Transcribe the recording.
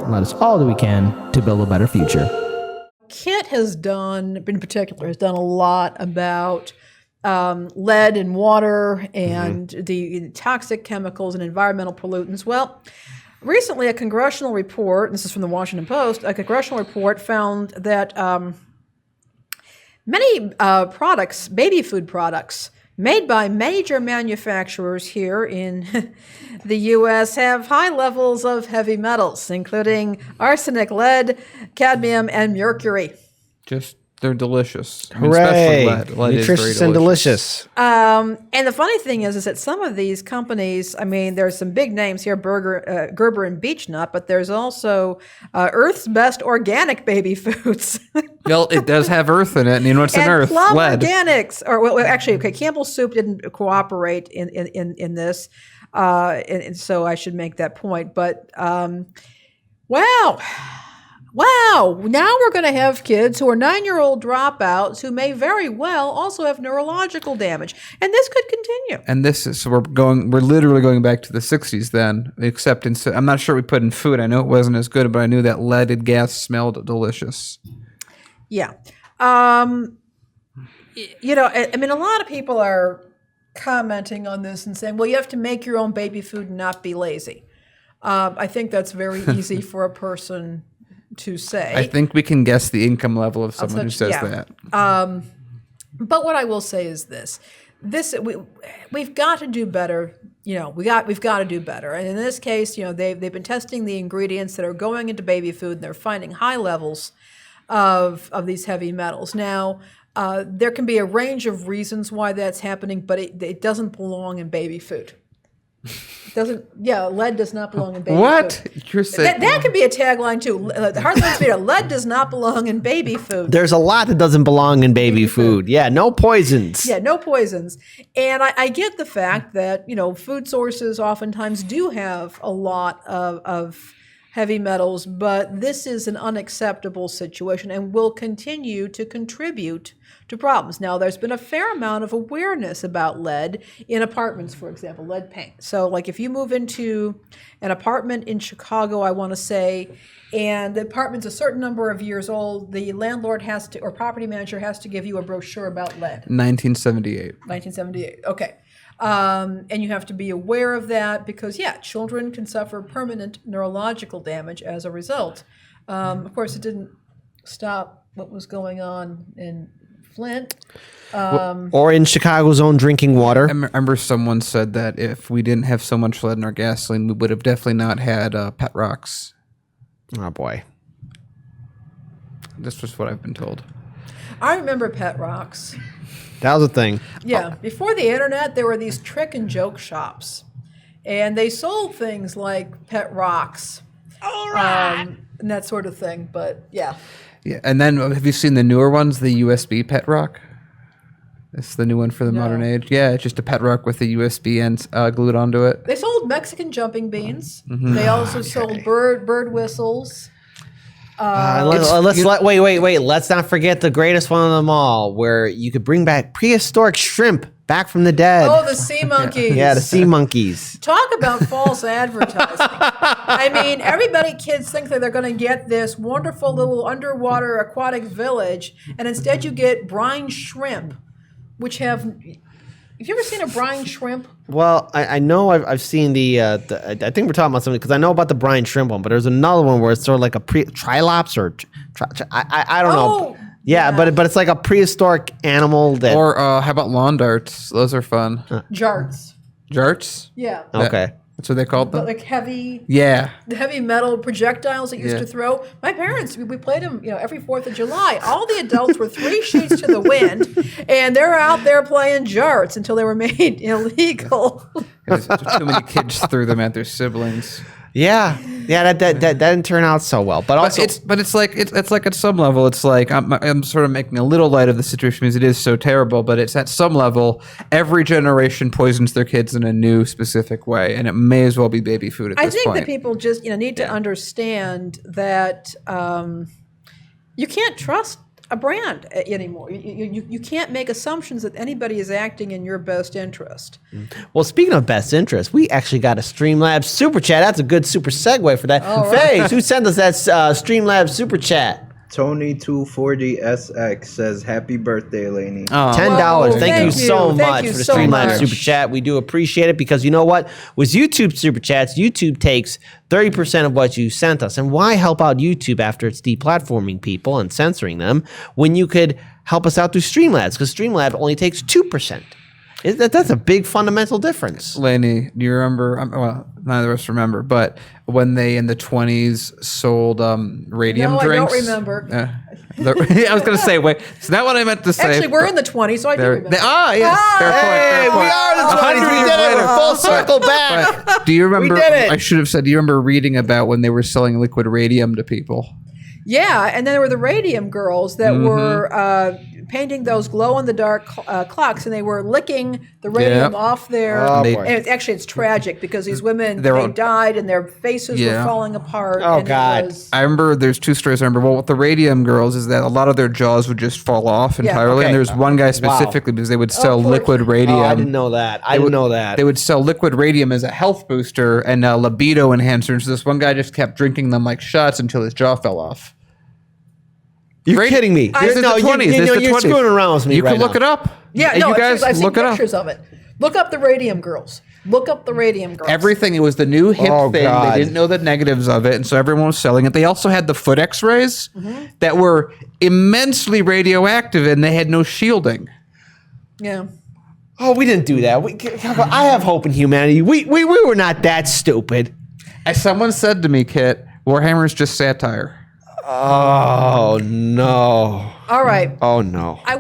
and let us all do we can to build a better future. Kit has done, in particular, has done a lot about lead in water and the toxic chemicals and environmental pollutants. Well, recently a congressional report, this is from the Washington Post, a congressional report found that many products, baby food products, made by major manufacturers here in the U.S. have high levels of heavy metals, including arsenic, lead, cadmium, and mercury. They're delicious. I mean, Hooray! especially lead. Lead is Nutritious very and delicious. And the funny thing is that some of these companies, I mean, there's some big names here, Gerber and Beechnut, but there's also Earth's Best Organic Baby Foods. Well, it does have earth in it, and you know what's in and earth? Plum Lead. Organics, or well, actually, okay, Campbell's Soup didn't cooperate in this, and so I should make that point. But wow, now we're going to have kids who are 9-year-old dropouts who may very well also have neurological damage, and this could continue. And this is, so we're literally going back to the 60s then, except I'm not sure we put in food. I know it wasn't as good, but I knew that leaded gas smelled delicious. Yeah. I mean, a lot of people are commenting on this and saying, well, you have to make your own baby food and not be lazy. I think that's very easy for a person to say. I think we can guess the income level of someone who says that. But what I will say is this: we've got to do better. We've got to do better. And in this case, they've been testing the ingredients that are going into baby food, and they're finding high levels of these heavy metals. Now, there can be a range of reasons why that's happening, but it doesn't belong in baby food. Lead does not belong in baby food. What? You're saying that could be a tagline too. Heartland's Vita, lead does not belong in baby food. There's a lot that doesn't belong in baby food. Yeah, no poisons. Yeah, no poisons. And I get the fact that, food sources oftentimes do have a lot of heavy metals, but this is an unacceptable situation and will continue to contribute to problems. Now, there's been a fair amount of awareness about lead in apartments, for example, lead paint. So, like if you move into an apartment in Chicago, I want to say, and the apartment's a certain number of years old, the landlord has to, or property manager has to give you a brochure about lead. 1978. 1978, okay. And you have to be aware of that because, children can suffer permanent neurological damage as a result. Of course, it didn't stop what was going on in Flint. Or in Chicago's own drinking water. I remember someone said that if we didn't have so much lead in our gasoline, we would have definitely not had pet rocks. Oh, boy. This was what I've been told. I remember pet rocks. That was a thing. Yeah. Before the internet, there were these trick and joke shops. And they sold things like pet rocks. All right. And that sort of thing. But, yeah. Yeah, and then have you seen the newer ones, the USB pet rock? It's the new one for the modern age. Yeah, it's just a pet rock with the USB ends glued onto it. They sold Mexican jumping beans. Mm-hmm. They also sold bird whistles. Wait. Let's not forget the greatest one of them all, where you could bring back prehistoric shrimp back from the dead. Oh, the sea monkeys. Yeah, the sea monkeys. Talk about false advertising. I mean, kids think that they're going to get this wonderful little underwater aquatic village, and instead you get brine shrimp, which have you ever seen a brine shrimp? Well, I know I've seen the I think we're talking about something because I know about the brine shrimp one, but there's another one where it's sort of like a trilops or I don't know. Yeah, but it's like a prehistoric animal that. Or how about lawn darts? Those are fun. Jarts. Jarts? Yeah. Okay. That's what they called them? Like heavy. Yeah. The heavy metal projectiles that used to throw. My parents, we played them, every 4th of July. All the adults were 3 sheets to the wind, and they're out there playing jarts until they were made illegal. Too many kids threw them at their siblings. Yeah, that didn't turn out so well. But it's like at some level, it's like I'm sort of making a little light of the situation because it is so terrible. But it's at some level, every generation poisons their kids in a new specific way, and it may as well be baby food at this point. I think that people just need to understand that you can't trust a brand anymore. You can't make assumptions that anybody is acting in your best interest. Well, speaking of best interest, we actually got a Streamlabs super chat. That's a good super segue for that. All right. Faze, who sent us that Streamlabs super chat? Tony240SX says, "Happy birthday, Lainey." $10. Whoa, thank you thank so you. much Thank you for the so Streamlabs much. super chat. We do appreciate it because you know what? With YouTube super chats, YouTube takes 30% of what you sent us. And why help out YouTube after it's deplatforming people and censoring them when you could help us out through Streamlabs? Because Streamlabs only takes 2%. That's a big fundamental difference. Laney, do you remember? Well, none of us remember, but when they in the 20s sold radium No, drinks. I don't remember. I was going to say, wait, it's not what I meant to say. Actually, we're in the 20s, so I do remember. Yes, fair point. Hey, Fair point. we are the 20s. 100 We years did it. later. We're full circle back. But do you remember? did it. I should have said. Do you remember reading about when they were selling liquid radium to people? Yeah, and then there were the radium girls that Mm-hmm. were painting those glow-in-the-dark clocks, and they were licking the radium Yep. off their. Oh, They- boy. And it's tragic because these women They're they all- died and their faces were Yeah. falling apart. Oh, and God. It was, I remember there's two stories I remember. Well, with the radium girls is that a lot of their jaws would just fall off entirely. okay. And there's one guy specifically because they would sell poor liquid kid. radium. Oh, I didn't know that. I didn't know that. They would sell liquid radium as a health booster and a libido enhancer. So this one guy just kept drinking them like shots until his jaw fell off. You're Right? kidding me. This is the 20s. This is the You're 20s. Oh, screwing around with me You right can look now. it up. yeah, Hey, no, you guys I've seen look it up. pictures of it. Look up the radium girls. Look up the radium girls. Everything. It was the new hip Oh, thing. God. They didn't know the negatives of it, and so everyone was selling it. They also had the foot X-rays Mm-hmm. that were immensely radioactive, and they had no shielding. Yeah. Oh, we didn't do that. I have hope in humanity. We were not that stupid. As someone said to me, Kit, Warhammer is just satire. Oh, no. All right. Oh, no. I